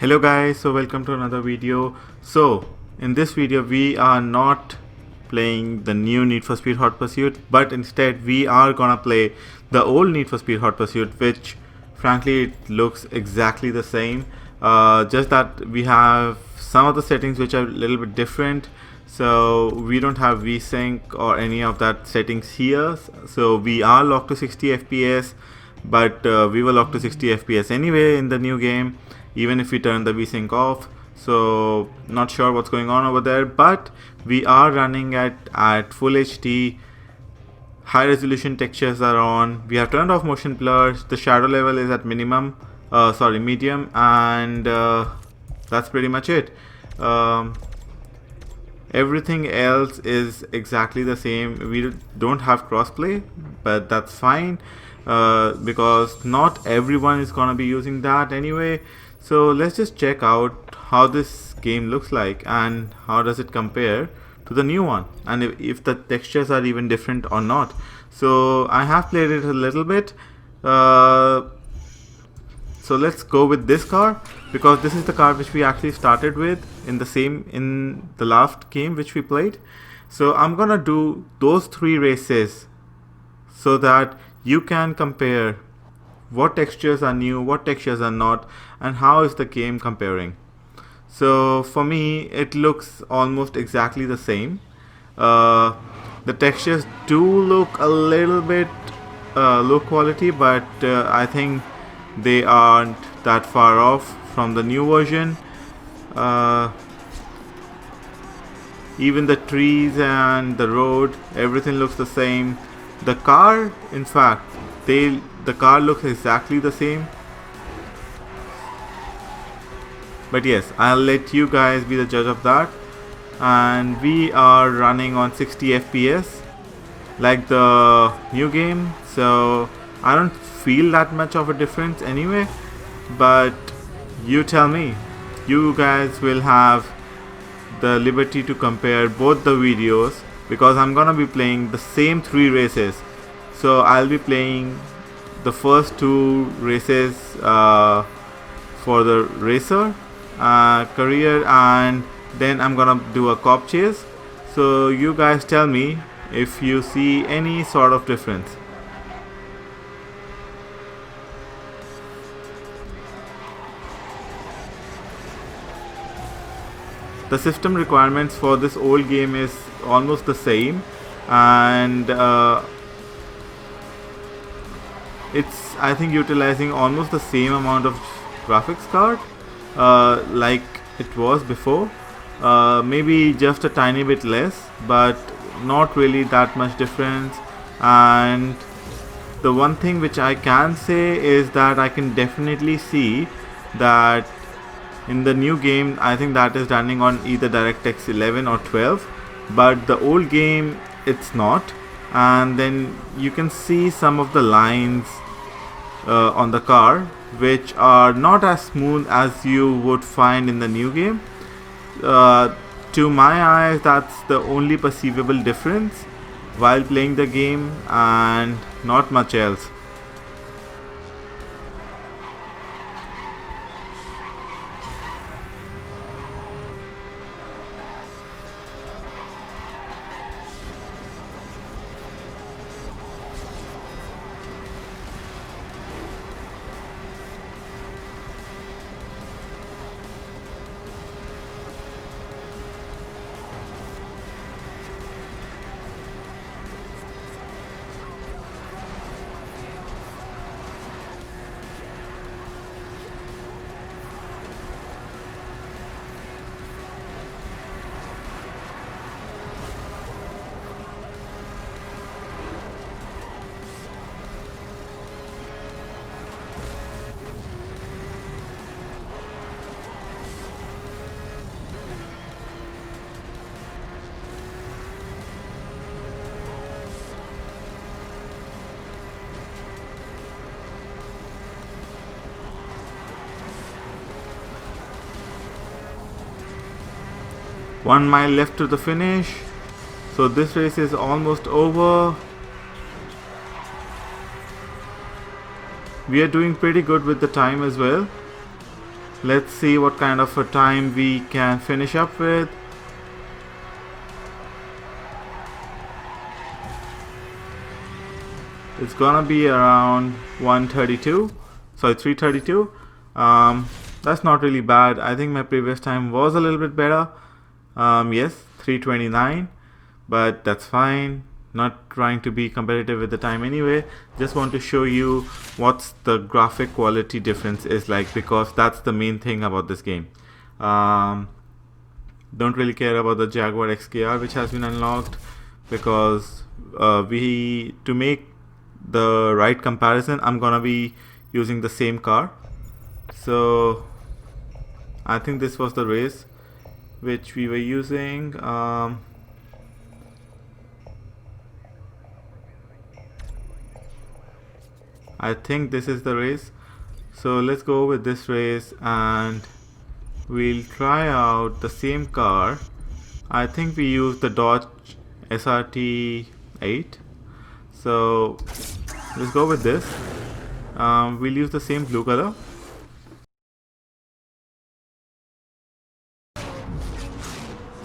Hello guys, so welcome to another video. So in this video we are not playing the new Need for Speed Hot Pursuit, but instead we are gonna play the old Need for Speed Hot Pursuit, which frankly it looks exactly the same, just that we have some of the settings which are a little bit different. So we don't have VSync or any of that settings here, so we are locked to 60 FPS, but we were locked to 60 FPS anyway in the new game, even if we turn the VSync off. So not sure what's going on over there, but we are running at full HD. High resolution textures are on. We have turned off motion blurs. The shadow level is at medium, and that's pretty much it. Everything else is exactly the same. We don't have crossplay, but that's fine, because not everyone is gonna be using that anyway. So let's just check out how this game looks like and how does it compare to the new one, and if the textures are even different or not. So I have played it a little bit. So let's go with this car, because this is the car which we actually started with in the last game which we played. So I'm gonna do those 3 races so that you can compare what textures are new, what textures are not, and how is the game comparing. So for me it looks almost exactly the same. The textures do look a little bit low quality, but I think they aren't that far off from the new version. Even the trees and the road, everything looks the same. The car, in fact, the car looks exactly the same. But yes, I'll let you guys be the judge of that. And we are running on 60 FPS like the new game, so I don't feel that much of a difference anyway. But you tell me. You guys will have the liberty to compare both the videos, because I'm gonna be playing the same 3 races. So I'll be playing the first 2 races for the racer career, and then I'm gonna do a cop chase. So you guys tell me if you see any sort of difference. The system requirements for this old game is almost the same, and it's, I think, utilizing almost the same amount of graphics card like it was before. Maybe just a tiny bit less, but not really that much difference. And the one thing which I can say is that I can definitely see that in the new game, I think that is running on either DirectX 11 or 12, but the old game it's not. And then you can see some of the lines on the car which are not as smooth as you would find in the new game. To my eyes, that's the only perceivable difference while playing the game, and not much else. One mile left to the finish, so this race is almost over. We are doing pretty good with the time as well. Let's see what kind of a time we can finish up with. It's gonna be around 132, sorry 332. That's not really bad. I think my previous time was a little bit better. Yes, 329, but that's fine. Not trying to be competitive with the time anyway. Just want to show you what's the graphic quality difference is like, because that's the main thing about this game. Don't really care about the Jaguar XKR which has been unlocked, because to make the right comparison, I'm gonna be using the same car. So I think this was the race which we were using. I think this is the race, so let's go with this race and we'll try out the same car. I think we used the Dodge SRT 8, so let's go with this. We'll use the same blue color.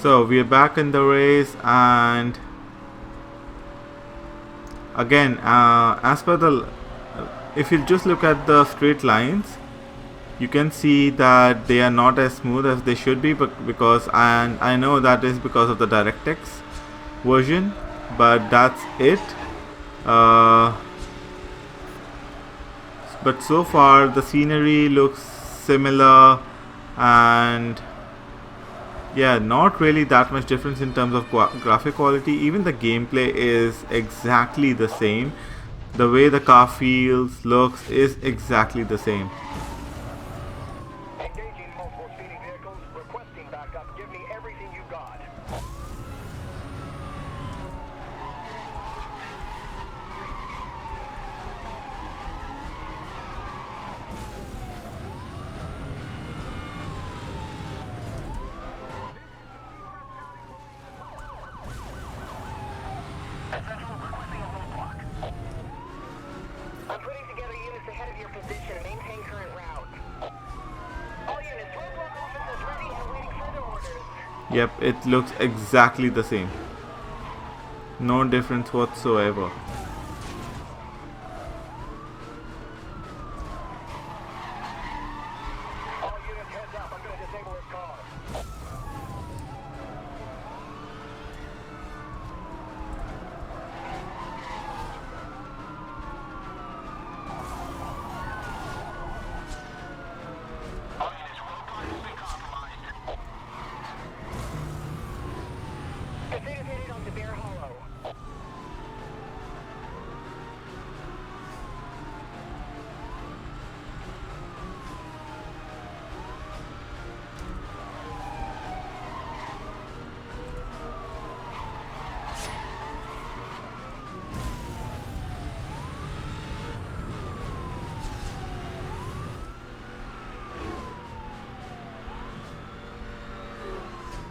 So we are back in the race, and again, as per the if you just look at the straight lines, you can see that they are not as smooth as they should be, because I know that is because of the DirectX version, but that's it. But so far the scenery looks similar, and yeah, not really that much difference in terms of graphic quality. Even the gameplay is exactly the same. The way the car feels, looks is exactly the same. Engaging multiple speeding vehicles, requesting backup. Give me everything you got. Essential, requesting a roadblock. I'm putting together units ahead of your position. Maintain current route. All units, roadblock officers ready and awaiting further orders. Yep, it looks exactly the same. No difference whatsoever. All units, heads up. I'm going to disable this car. All units, roadblock has been compromised. Containers headed onto Bear Hollow.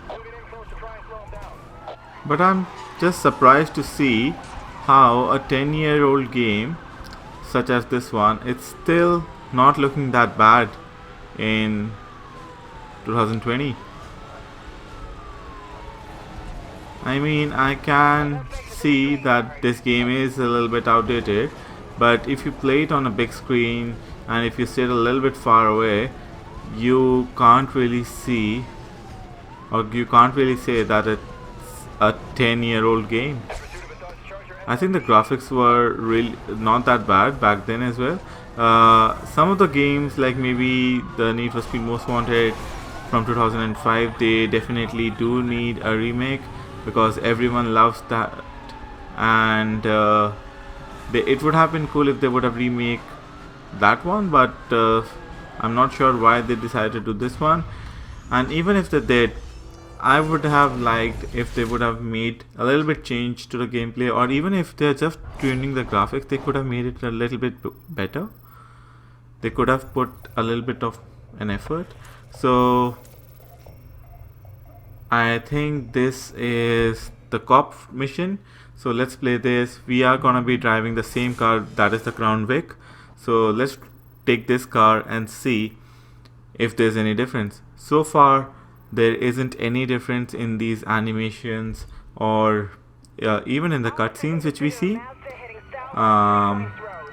Moving in close to try and slow him down. But I'm just surprised to see how a 10-year-old game such as this one, it's still not looking that bad in 2020. I mean, I can see that this game is a little bit outdated, but if you play it on a big screen and if you sit a little bit far away, you can't really see, or you can't really say that it's a 10-year-old game. I think the graphics were really not that bad back then as well. Some of the games, like maybe the Need for Speed Most Wanted from 2005, they definitely do need a remake, because everyone loves that, and it would have been cool if they would have remake that one, but I'm not sure why they decided to do this one. And even if they did, I would have liked if they would have made a little bit change to the gameplay, or even if they're just tuning the graphics, they could have made it a little bit better. They could have put a little bit of an effort. So I think this is the cop mission. So let's play this. We are gonna be driving the same car, that is the Crown Vic. So let's take this car and see if there's any difference. So far there isn't any difference in these animations or even in the cutscenes which we see,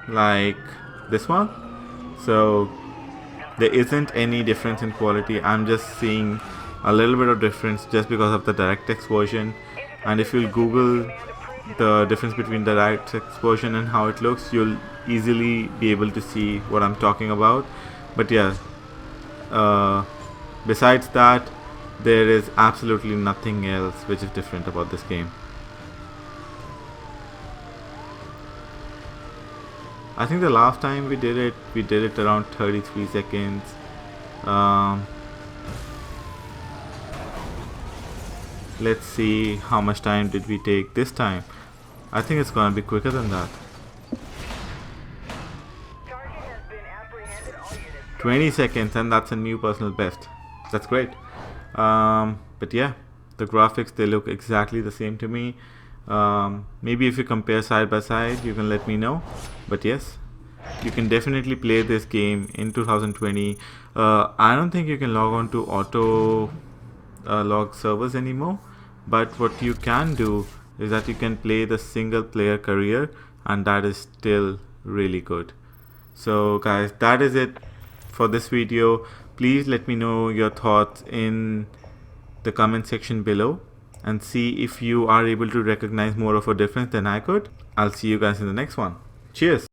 like this one. So there isn't any difference in quality. I'm just seeing a little bit of difference just because of the DirectX version. And if you'll Google the difference between the DirectX version and how it looks, you'll easily be able to see what I'm talking about. But yeah, besides that, there is absolutely nothing else which is different about this game. I think the last time we did it around 33 seconds. Let's see how much time did we take this time. I think it's gonna be quicker than that. 20 seconds, and that's a new personal best. That's great. But yeah, the graphics, they look exactly the same to me. Maybe if you compare side by side, you can let me know. But yes, you can definitely play this game in 2020. I don't think you can log on to auto log servers anymore, but what you can do is that you can play the single player career, and that is still really good. So guys, that is it for this video. Please let me know your thoughts in the comment section below and see if you are able to recognize more of a difference than I could. I'll see you guys in the next one. Cheers.